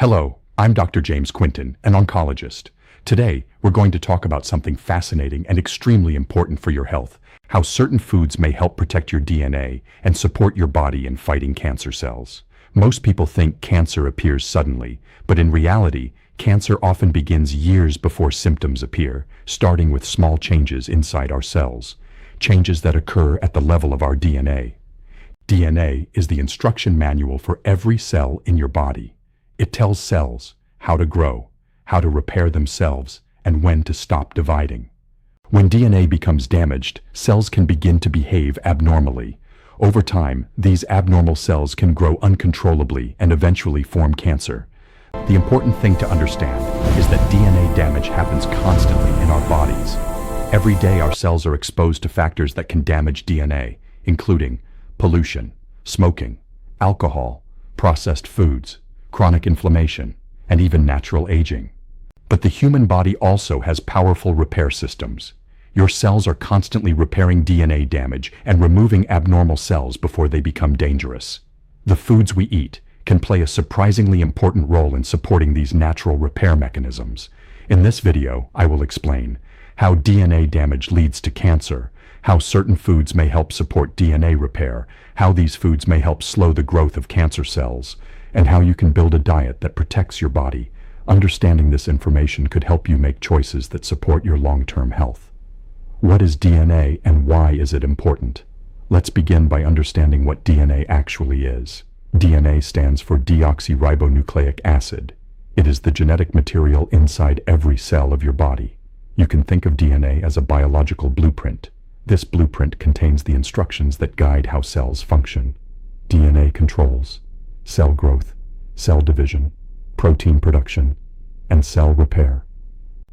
Hello, I'm Dr. James Quintin, an oncologist. Today, we're going to talk about something fascinating and extremely important for your health, how certain foods may help protect your DNA and support your body in fighting cancer cells. Most people think cancer appears suddenly, but in reality, cancer often begins years before symptoms appear, starting with small changes inside our cells, changes that occur at the level of our DNA. DNA is the instruction manual for every cell in your body. It tells cells how to grow, how to repair themselves, and when to stop dividing. When DNA becomes damaged, cells can begin to behave abnormally. Over time, these abnormal cells can grow uncontrollably and eventually form cancer. The important thing to understand is that DNA damage happens constantly in our bodies. Every day our cells are exposed to factors that can damage DNA, including pollution, smoking, alcohol, processed foods, chronic inflammation, and even natural aging. But the human body also has powerful repair systems. Your cells are constantly repairing DNA damage and removing abnormal cells before they become dangerous. The foods we eat can play a surprisingly important role in supporting these natural repair mechanisms. In this video, I will explain how DNA damage leads to cancer, how certain foods may help support DNA repair, how these foods may help slow the growth of cancer cells, and how you can build a diet that protects your body. Understanding this information could help you make choices that support your long-term health. What is DNA and why is it important? Let's begin by understanding what DNA actually is. DNA stands for deoxyribonucleic acid. It is the genetic material inside every cell of your body. You can think of DNA as a biological blueprint. This blueprint contains the instructions that guide how cells function. DNA controls cell growth, cell division, protein production, and cell repair.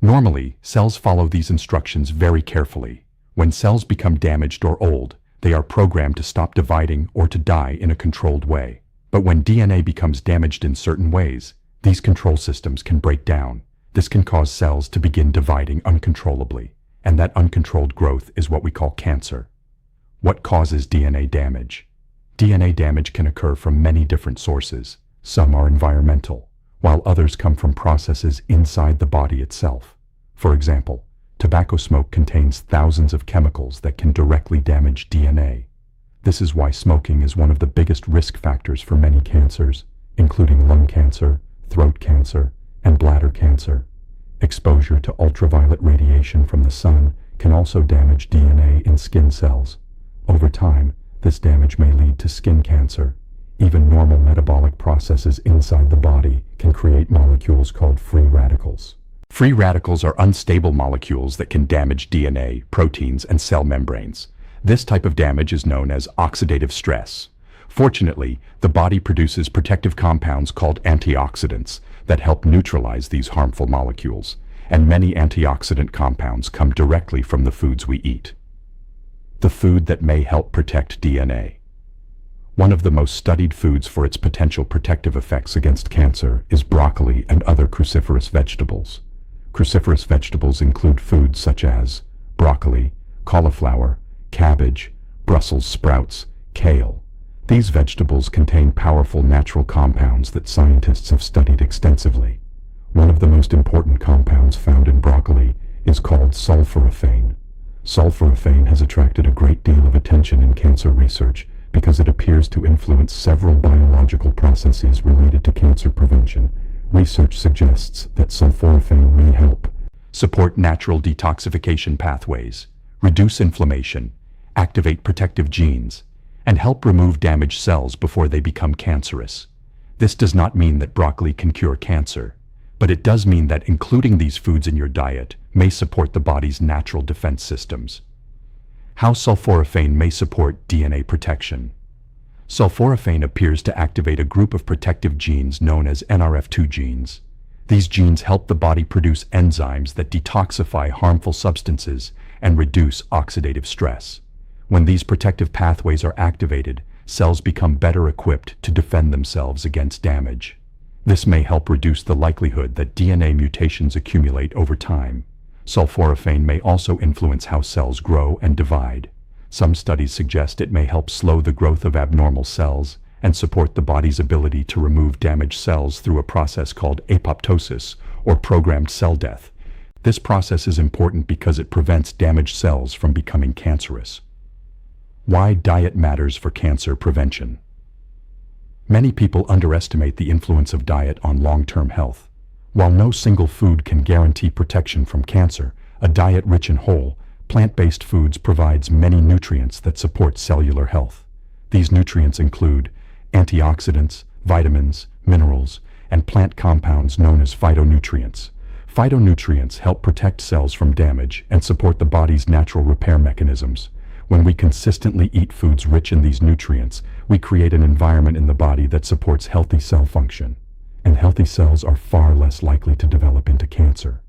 Normally, cells follow these instructions very carefully. When cells become damaged or old, they are programmed to stop dividing or to die in a controlled way. But when DNA becomes damaged in certain ways, these control systems can break down. This can cause cells to begin dividing uncontrollably, and that uncontrolled growth is what we call cancer. What causes DNA damage? DNA damage can occur from many different sources. Some are environmental, while others come from processes inside the body itself. For example, tobacco smoke contains thousands of chemicals that can directly damage DNA. This is why smoking is one of the biggest risk factors for many cancers, including lung cancer, throat cancer, and bladder cancer. Exposure to ultraviolet radiation from the sun can also damage DNA in skin cells. Over time, this damage may lead to skin cancer. Even normal metabolic processes inside the body can create molecules called free radicals. Free radicals are unstable molecules that can damage DNA, proteins, and cell membranes. This type of damage is known as oxidative stress. Fortunately, the body produces protective compounds called antioxidants that help neutralize these harmful molecules, and many antioxidant compounds come directly from the foods we eat. The food that may help protect DNA. One of the most studied foods for its potential protective effects against cancer is broccoli and other cruciferous vegetables. Cruciferous vegetables include foods such as broccoli, cauliflower, cabbage, Brussels sprouts, kale. These vegetables contain powerful natural compounds that scientists have studied extensively. One of the most important compounds found in broccoli is called sulforaphane. Sulforaphane has attracted a great deal of attention in cancer research because it appears to influence several biological processes related to cancer prevention. Research suggests that sulforaphane may help support natural detoxification pathways, reduce inflammation, activate protective genes, and help remove damaged cells before they become cancerous. This does not mean that broccoli can cure cancer, but it does mean that including these foods in your diet may support the body's natural defense systems. How sulforaphane may support DNA protection. Sulforaphane appears to activate a group of protective genes known as NRF2 genes. These genes help the body produce enzymes that detoxify harmful substances and reduce oxidative stress. When these protective pathways are activated, cells become better equipped to defend themselves against damage. This may help reduce the likelihood that DNA mutations accumulate over time. Sulforaphane may also influence how cells grow and divide. Some studies suggest it may help slow the growth of abnormal cells and support the body's ability to remove damaged cells through a process called apoptosis, or programmed cell death. This process is important because it prevents damaged cells from becoming cancerous. Why diet matters for cancer prevention. Many people underestimate the influence of diet on long-term health. While no single food can guarantee protection from cancer, a diet rich in whole, plant-based foods provides many nutrients that support cellular health. These nutrients include antioxidants, vitamins, minerals, and plant compounds known as phytonutrients. Phytonutrients help protect cells from damage and support the body's natural repair mechanisms. When we consistently eat foods rich in these nutrients, we create an environment in the body that supports healthy cell function. And healthy cells are far less likely to develop into cancer.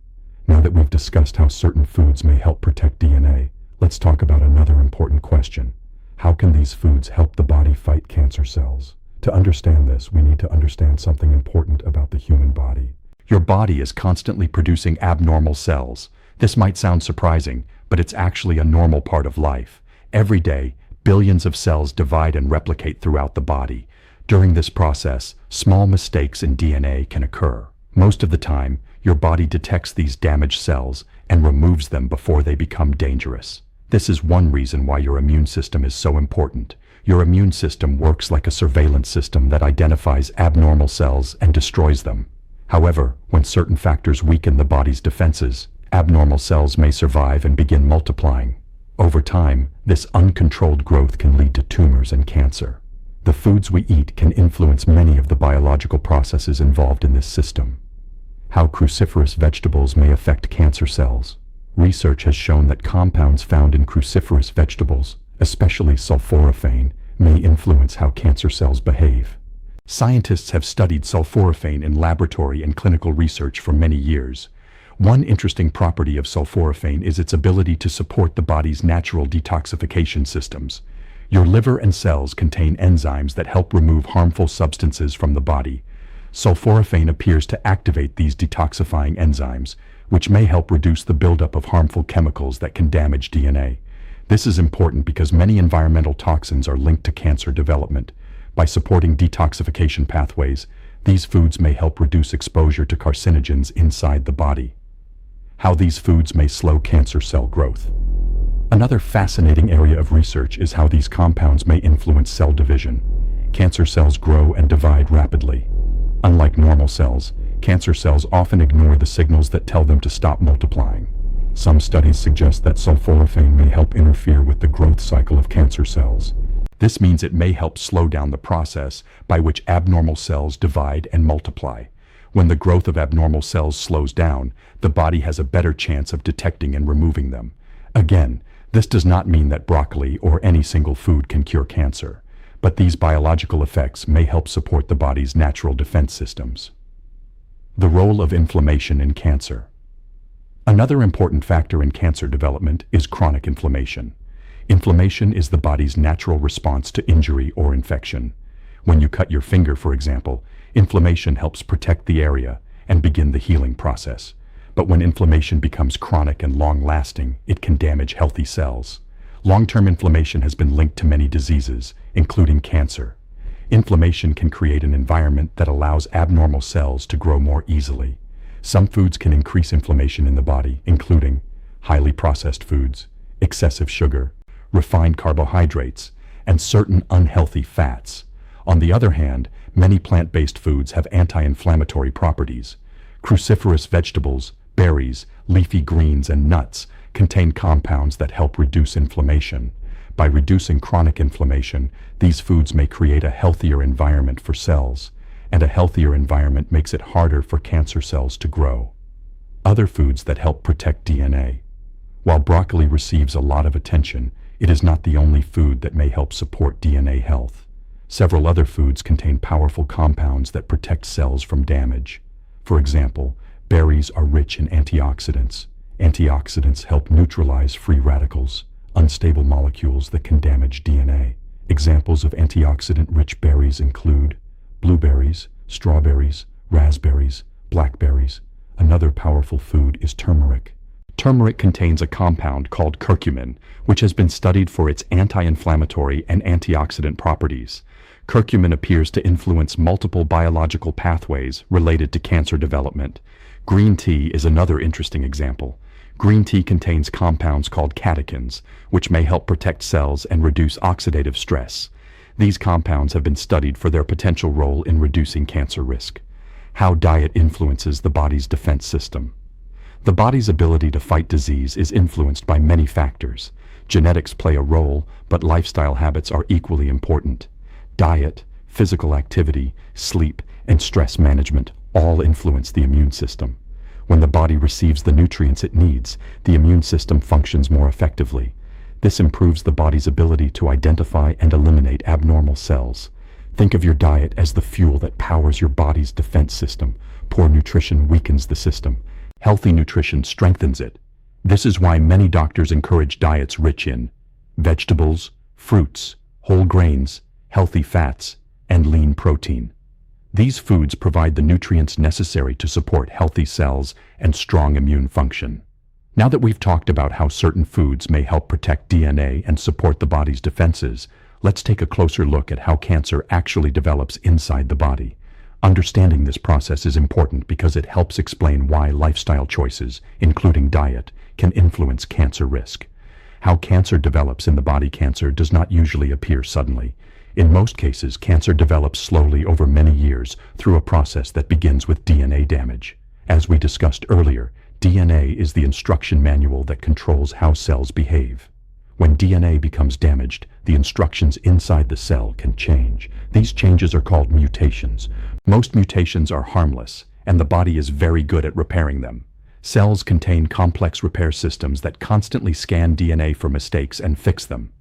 Now that we've discussed how certain foods may help protect DNA, let's talk about another important question. How can these foods help the body fight cancer cells? To understand this, we need to understand something important about the human body. Your body is constantly producing abnormal cells. This might sound surprising, but it's actually a normal part of life. Every day, billions of cells divide and replicate throughout the body. During this process, small mistakes in DNA can occur. Most of the time, your body detects these damaged cells and removes them before they become dangerous. This is one reason why your immune system is so important. Your immune system works like a surveillance system that identifies abnormal cells and destroys them. However, when certain factors weaken the body's defenses, abnormal cells may survive and begin multiplying. Over time, this uncontrolled growth can lead to tumors and cancer. The foods we eat can influence many of the biological processes involved in this system. How cruciferous vegetables may affect cancer cells. Research has shown that compounds found in cruciferous vegetables, especially sulforaphane, may influence how cancer cells behave. Scientists have studied sulforaphane in laboratory and clinical research for many years. One interesting property of sulforaphane is its ability to support the body's natural detoxification systems. Your liver and cells contain enzymes that help remove harmful substances from the body. Sulforaphane appears to activate these detoxifying enzymes, which may help reduce the buildup of harmful chemicals that can damage DNA. This is important because many environmental toxins are linked to cancer development. By supporting detoxification pathways, these foods may help reduce exposure to carcinogens inside the body. How these foods may slow cancer cell growth. Another fascinating area of research is how these compounds may influence cell division. Cancer cells grow and divide rapidly. Unlike normal cells, cancer cells often ignore the signals that tell them to stop multiplying. Some studies suggest that sulforaphane may help interfere with the growth cycle of cancer cells. This means it may help slow down the process by which abnormal cells divide and multiply. When the growth of abnormal cells slows down, the body has a better chance of detecting and removing them. Again, this does not mean that broccoli or any single food can cure cancer, but these biological effects may help support the body's natural defense systems. The role of inflammation in cancer. Another important factor in cancer development is chronic inflammation. Inflammation is the body's natural response to injury or infection. When you cut your finger, for example, inflammation helps protect the area and begin the healing process. But when inflammation becomes chronic and long-lasting, it can damage healthy cells. Long-term inflammation has been linked to many diseases, including cancer. Inflammation can create an environment that allows abnormal cells to grow more easily. Some foods can increase inflammation in the body, including highly processed foods, excessive sugar, refined carbohydrates, and certain unhealthy fats. On the other hand, many plant-based foods have anti-inflammatory properties. Cruciferous vegetables, berries, leafy greens, and nuts contain compounds that help reduce inflammation. By reducing chronic inflammation, these foods may create a healthier environment for cells, and a healthier environment makes it harder for cancer cells to grow. Other foods that help protect DNA. While broccoli receives a lot of attention, it is not the only food that may help support DNA health. Several other foods contain powerful compounds that protect cells from damage. For example, berries are rich in antioxidants. Antioxidants help neutralize free radicals, unstable molecules that can damage DNA. Examples of antioxidant-rich berries include blueberries, strawberries, raspberries, blackberries. Another powerful food is turmeric. Turmeric contains a compound called curcumin, which has been studied for its anti-inflammatory and antioxidant properties. Curcumin appears to influence multiple biological pathways related to cancer development. Green tea is another interesting example. Green tea contains compounds called catechins, which may help protect cells and reduce oxidative stress. These compounds have been studied for their potential role in reducing cancer risk. How diet influences the body's defense system. The body's ability to fight disease is influenced by many factors. Genetics play a role, but lifestyle habits are equally important. Diet, physical activity, sleep, and stress management all influence the immune system. When the body receives the nutrients it needs, the immune system functions more effectively. This improves the body's ability to identify and eliminate abnormal cells. Think of your diet as the fuel that powers your body's defense system. Poor nutrition weakens the system. Healthy nutrition strengthens it. This is why many doctors encourage diets rich in vegetables, fruits, whole grains, healthy fats, and lean protein. These foods provide the nutrients necessary to support healthy cells and strong immune function. Now that we've talked about how certain foods may help protect DNA and support the body's defenses, let's take a closer look at how cancer actually develops inside the body. Understanding this process is important because it helps explain why lifestyle choices, including diet, can influence cancer risk. How cancer develops in the body. Cancer does not usually appear suddenly. In most cases, cancer develops slowly over many years through a process that begins with DNA damage. As we discussed earlier, DNA is the instruction manual that controls how cells behave. When DNA becomes damaged, the instructions inside the cell can change. These changes are called mutations. Most mutations are harmless, and the body is very good at repairing them. Cells contain complex repair systems that constantly scan DNA for mistakes and fix them.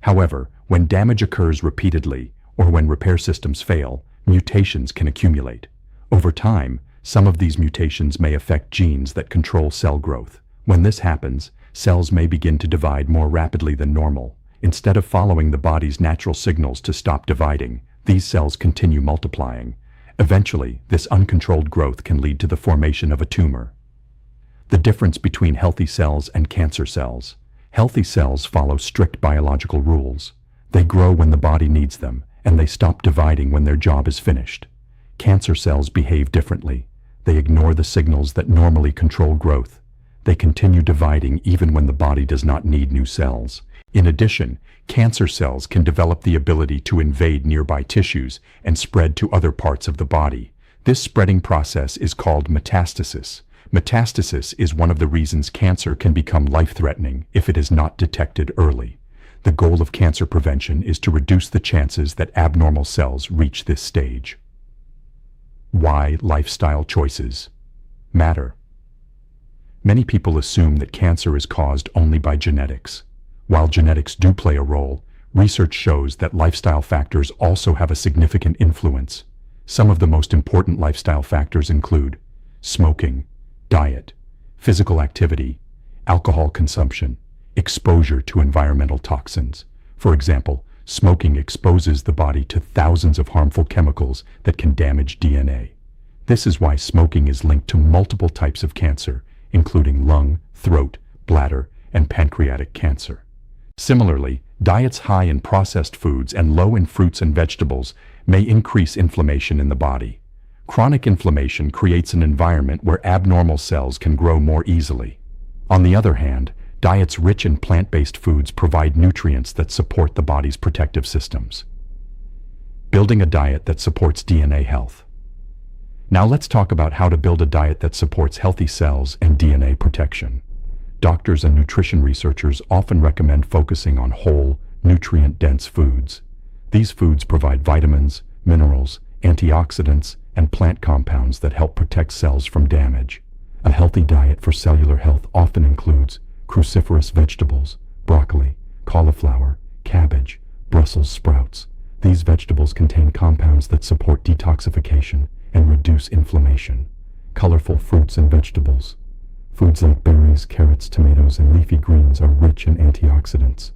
However, when damage occurs repeatedly, or when repair systems fail, mutations can accumulate. Over time, some of these mutations may affect genes that control cell growth. When this happens, cells may begin to divide more rapidly than normal. Instead of following the body's natural signals to stop dividing, these cells continue multiplying. Eventually, this uncontrolled growth can lead to the formation of a tumor. The difference between healthy cells and cancer cells. Healthy cells follow strict biological rules. They grow when the body needs them, and they stop dividing when their job is finished. Cancer cells behave differently. They ignore the signals that normally control growth. They continue dividing even when the body does not need new cells. In addition, cancer cells can develop the ability to invade nearby tissues and spread to other parts of the body. This spreading process is called metastasis. Metastasis is one of the reasons cancer can become life-threatening if it is not detected early. The goal of cancer prevention is to reduce the chances that abnormal cells reach this stage. Why lifestyle choices matter. Many people assume that cancer is caused only by genetics. While genetics do play a role, research shows that lifestyle factors also have a significant influence. Some of the most important lifestyle factors include smoking, diet, physical activity, alcohol consumption, exposure to environmental toxins. For example, smoking exposes the body to thousands of harmful chemicals that can damage DNA. This is why smoking is linked to multiple types of cancer, including lung, throat, bladder, and pancreatic cancer. Similarly, diets high in processed foods and low in fruits and vegetables may increase inflammation in the body. Chronic inflammation creates an environment where abnormal cells can grow more easily. On the other hand, diets rich in plant-based foods provide nutrients that support the body's protective systems. Building a diet that supports DNA health. Now let's talk about how to build a diet that supports healthy cells and DNA protection. Doctors and nutrition researchers often recommend focusing on whole, nutrient-dense foods. These foods provide vitamins, minerals, antioxidants, and plant compounds that help protect cells from damage. A healthy diet for cellular health often includes cruciferous vegetables, broccoli, cauliflower, cabbage, Brussels sprouts. These vegetables contain compounds that support detoxification and reduce inflammation. Colorful fruits and vegetables. Foods like berries, carrots, tomatoes, and leafy greens are rich in antioxidants.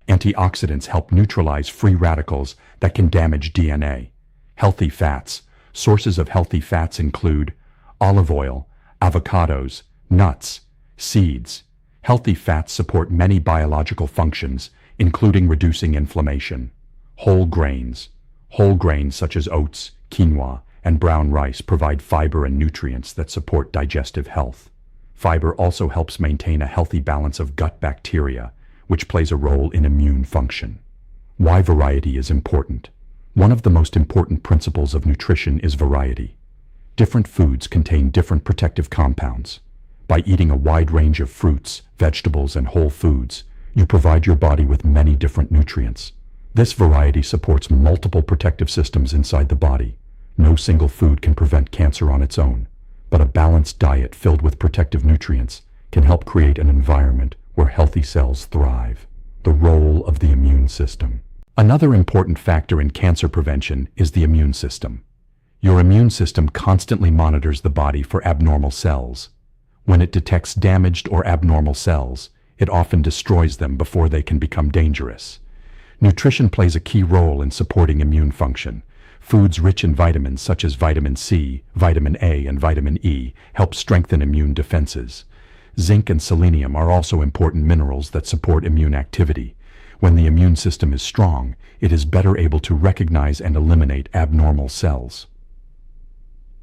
Antioxidants help neutralize free radicals that can damage DNA. Healthy fats. Sources of healthy fats include olive oil, avocados, nuts, seeds. Healthy fats support many biological functions, including reducing inflammation. Whole grains. Whole grains such as oats, quinoa, and brown rice provide fiber and nutrients that support digestive health. Fiber also helps maintain a healthy balance of gut bacteria, which plays a role in immune function. Why variety is important? One of the most important principles of nutrition is variety. Different foods contain different protective compounds. By eating a wide range of fruits, vegetables, and whole foods, you provide your body with many different nutrients. This variety supports multiple protective systems inside the body. No single food can prevent cancer on its own, but a balanced diet filled with protective nutrients can help create an environment where healthy cells thrive. The role of the immune system. Another important factor in cancer prevention is the immune system. Your immune system constantly monitors the body for abnormal cells. When it detects damaged or abnormal cells, it often destroys them before they can become dangerous. Nutrition plays a key role in supporting immune function. Foods rich in vitamins such as vitamin C, vitamin A, and vitamin E help strengthen immune defenses. Zinc and selenium are also important minerals that support immune activity. When the immune system is strong, it is better able to recognize and eliminate abnormal cells.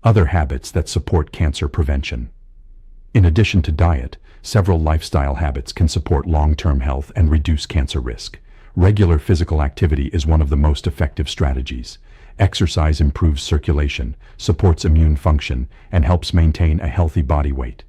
Other habits that support cancer prevention. In addition to diet, several lifestyle habits can support long-term health and reduce cancer risk. Regular physical activity is one of the most effective strategies. Exercise improves circulation, supports immune function, and helps maintain a healthy body weight.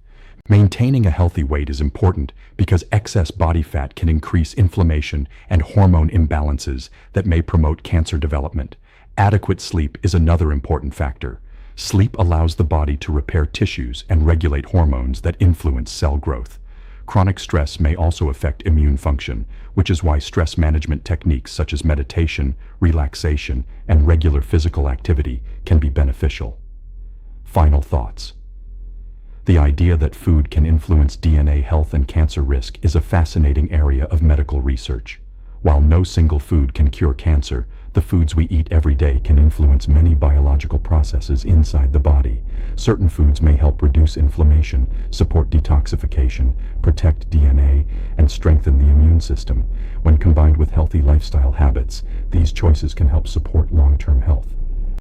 Maintaining a healthy weight is important because excess body fat can increase inflammation and hormone imbalances that may promote cancer development. Adequate sleep is another important factor. Sleep allows the body to repair tissues and regulate hormones that influence cell growth. Chronic stress may also affect immune function, which is why stress management techniques such as meditation, relaxation, and regular physical activity can be beneficial. Final thoughts. The idea that food can influence DNA health and cancer risk is a fascinating area of medical research. While no single food can cure cancer, the foods we eat every day can influence many biological processes inside the body. Certain foods may help reduce inflammation, support detoxification, protect DNA, and strengthen the immune system. When combined with healthy lifestyle habits, these choices can help support long-term health.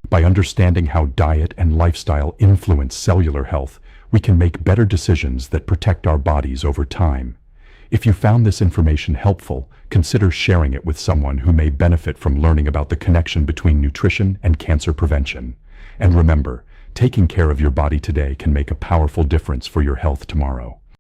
By understanding how diet and lifestyle influence cellular health, we can make better decisions that protect our bodies over time. If you found this information helpful, consider sharing it with someone who may benefit from learning about the connection between nutrition and cancer prevention. And remember, taking care of your body today can make a powerful difference for your health tomorrow.